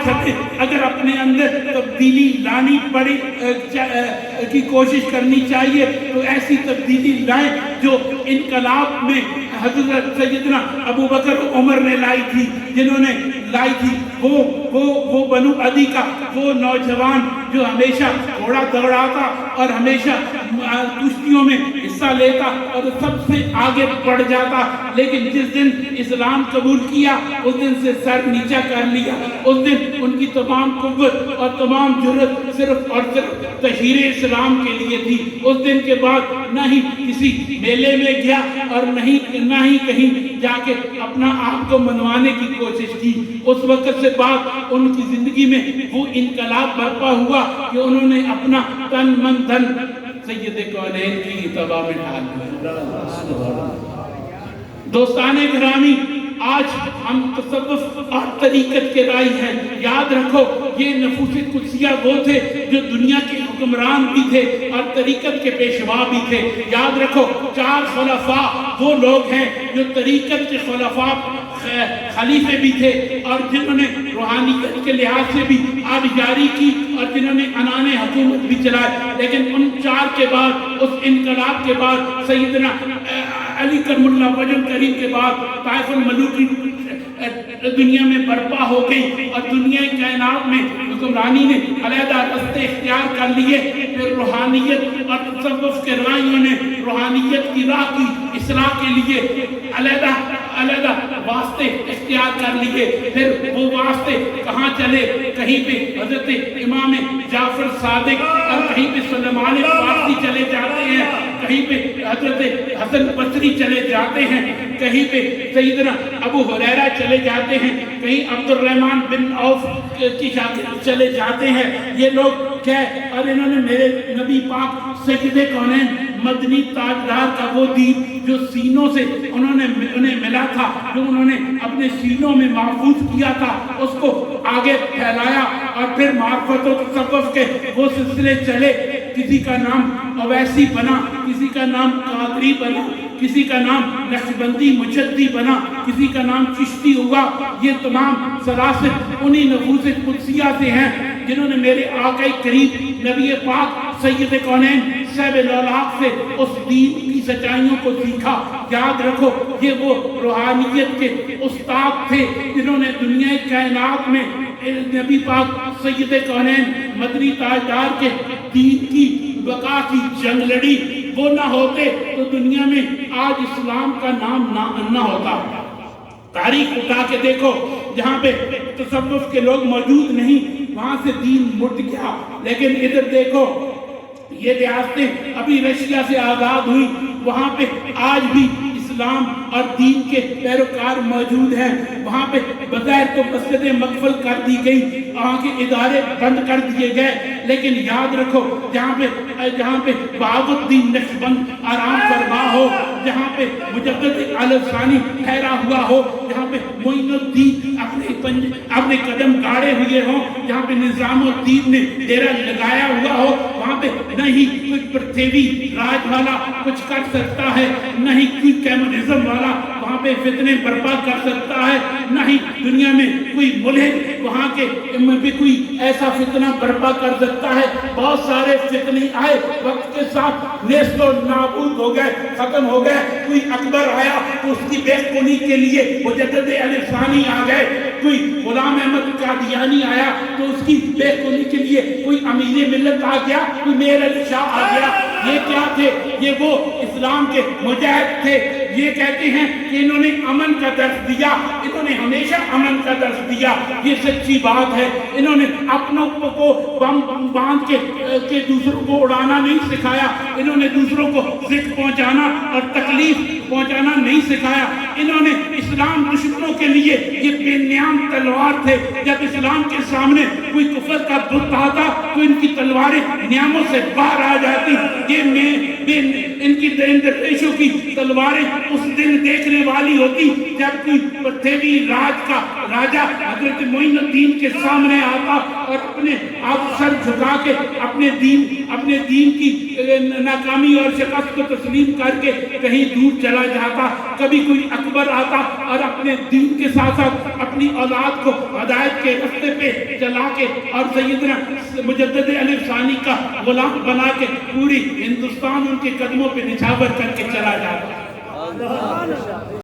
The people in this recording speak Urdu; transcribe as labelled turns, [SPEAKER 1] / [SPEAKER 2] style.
[SPEAKER 1] ہمیں اگر اپنے اندر تبدیلی لانی پڑی کی کوشش کرنی چاہیے تو ایسی تبدیلی لائیں جو انقلاب میں حضرت سیدنا ابو بکر عمر نے لائی تھی، جنہوں نے لائی تھی وہ بنو عدی کا وہ نوجوان جو ہمیشہ گھوڑا دوڑاتا اور ہمیشہ کشتیوں میں حصہ لیتا اور سب سے آگے بڑھ جاتا، لیکن جس دن اسلام قبول کیا اس دن سے سر نیچا کر لیا۔ اس دن ان کی تمام قوت اور تمام جرت صرف اور صرف تشہیر اسلام کے لیے تھی۔ اس دن کے بعد نہ ہی کسی میلے میں گیا اور نہ ہی کہیں جا کے اپنا آپ کو منوانے کی کوشش کی۔ اس وقت سے بعد ان کی زندگی میں وہ انقلاب برپا ہوا کہ انہوں نے اپنا تن من دھن سید کونین کی اتباع میں ڈال دیا۔ دوستان گرامی، آج ہم تصوف اور طریقت کے رائی ہیں۔ یاد رکھو یہ نفوس قدسیہ وہ تھے جو دنیا کے حکمران بھی تھے اور طریقت کے پیشوا بھی تھے۔ یاد رکھو 4 خلفاء وہ لوگ ہیں جو طریقت کے خلفاء خلیفے بھی تھے اور جنہوں نے روحانیت کے لحاظ سے بھی آبیاری کی اور جنہوں نے عنان حکومت بھی چلائے، لیکن ان 4 کے بعد، اس انقلاب کے بعد، سیدنا علی کرم اللہ وجہ کریم کے بعد طائف الملوکی دنیا میں برپا ہو گئی اور دنیا کائنات میں حکمرانی نے علیحدہ راستے اختیار کر لیے۔ پھر روحانیت اور تصوف کے رائیوں نے روحانیت کی راہ کی اصلاح کے لیے علیحدہ واسطے اختیار کر لیے۔ پھر وہ واسطے کہاں چلے؟ کہیں پہ حضرت امام جعفر صادق اور کہیں پہ سلیمان فارسی چلے جاتے ہیں، کہیں پہ حضرت حسن بصری چلے جاتے ہیں، کہیں پہ سیدنا ابو ہریرہ چلے جاتے ہیں، کہیں عبد الرحمن بن عوف کی شاگرد چلے جاتے ہیں۔ یہ لوگ کیا ہے؟ اور انہوں نے میرے نبی پاک سید کونین مدنی تاجدار کا وہ دین جو سینوں سے انہیں ملا تھا، جو انہوں نے اپنے سینوں میں محفوظ کیا تھا، اس کو آگے پھیلایا اور پھر معرفت و تصوف کے وہ سلسلے چلے۔ کسی کا نام اویسی بنا، کسی کا نام قادری بنا، کسی کا نام نقشبندی مجدی بنا، کسی کا نام چشتی ہوا۔ یہ تمام سلاسل انہی نفوس قدسیہ سے ہیں جنہوں نے میرے آقا کریم نبی پاک سید کونین صاحب الاولاق سے اس دین کی سچائیوں کو سیکھا۔ یاد رکھو یہ وہ روحانیت کے استاد تھے جنہوں نے دنیا کائنات میں نبی پاک سید کونین مدنی تاجدار کے دین کی بقا کی جنگ لڑی۔ وہ نہ ہوتے تو دنیا میں آج اسلام کا نام نہ ہوتا۔ تاریخ اٹھا کے دیکھو، جہاں پہ تصوف کے لوگ موجود نہیں وہاں سے دین مٹ گیا۔ لیکن ادھر دیکھو، یہ ریاستیں ابھی رشیا سے آزاد ہوئی، وہاں پہ آج بھی اسلام اور دین کے پیروکار موجود ہیں۔ وہاں پہ بظاہر تو مسجد مقفل کر دی گئی، وہاں کے ادارے بند کر دیے گئے، لیکن یاد رکھو جہاں پہ بہاء الدین نقشبند آرام فرما ہو، جہاں پہ مجدد اعلی ثانی ٹھہرا ہوا ہو، جہاں پہ معین الدین اپنے قدم گاڑے ہوئے ہوں، جہاں پہ نظام الدین نے ڈیرا لگایا ہوا ہو، وہاں پہ نہ ہی کوئی پرتھوی راج والا کچھ کر سکتا ہے، نہ ہی کوئی کمیونزم والا وہاں پہ فتنے برپا کر سکتا ہے، نہ ہی دنیا میں کوئی ملحد وہاں کے بھی کوئی ایسا فتنہ برپا کر سکتا ہے۔ بہت سارے فتنے آئے، وقت کے ساتھ نیست و نابود ہو گئے، ختم ہو گئے۔ کوئی اکبر آیا تو اس کی بے خونی کے لیے مجدد علی ثانی آ گئے، کوئی غلام احمد قادیانی آیا تو اس کی بے خونی کے لیے کوئی امیر ملت آ گیا، کوئی میر علی شاہ آ گیا۔ یہ کیا تھے؟ یہ وہ اسلام کے مجاہد تھے۔ یہ کہتے ہیں کہ انہوں نے امن کا درس دیا، انہوں نے ہمیشہ امن کا درس دیا۔ یہ سچی بات ہے۔ انہوں نے اپنوں کو بم باندھ کے دوسروں کو اڑانا نہیں سکھایا، انہوں نے دوسروں کو ذکر پہنچانا اور تکلیف پہنچانا نہیں سکھایا۔ انہوں نے اسلام دشمنوں کے لیے یہ بے نیام تلوار تھے۔ جب اسلام کے سامنے کوئی کفر کا بت آتا تو ان کی تلواریں نیاموں سے باہر آ جاتی۔ ان کی درویشوں کی تلواریں اس دن دیکھنے والی ہوتی جب کوئی پرتھوی راج کا راجہ حضرت معین الدین کے سامنے آتا اور اپنے آپ سر جھکا کے اپنے دین کی ناکامی اور شکست کو تسلیم کر کے کہیں دور چلا جاتا۔ کبھی کوئی اکبر آتا اور اپنے دین کے ساتھ ساتھ اپنی اولاد کو ہدایت کے راستے پہ چلا کے اور سیدنا مجدد الف ثانی کا غلام بنا کے پوری ہندوستان ان کے قدموں پہ نچھاور کر کے چلا جاتا.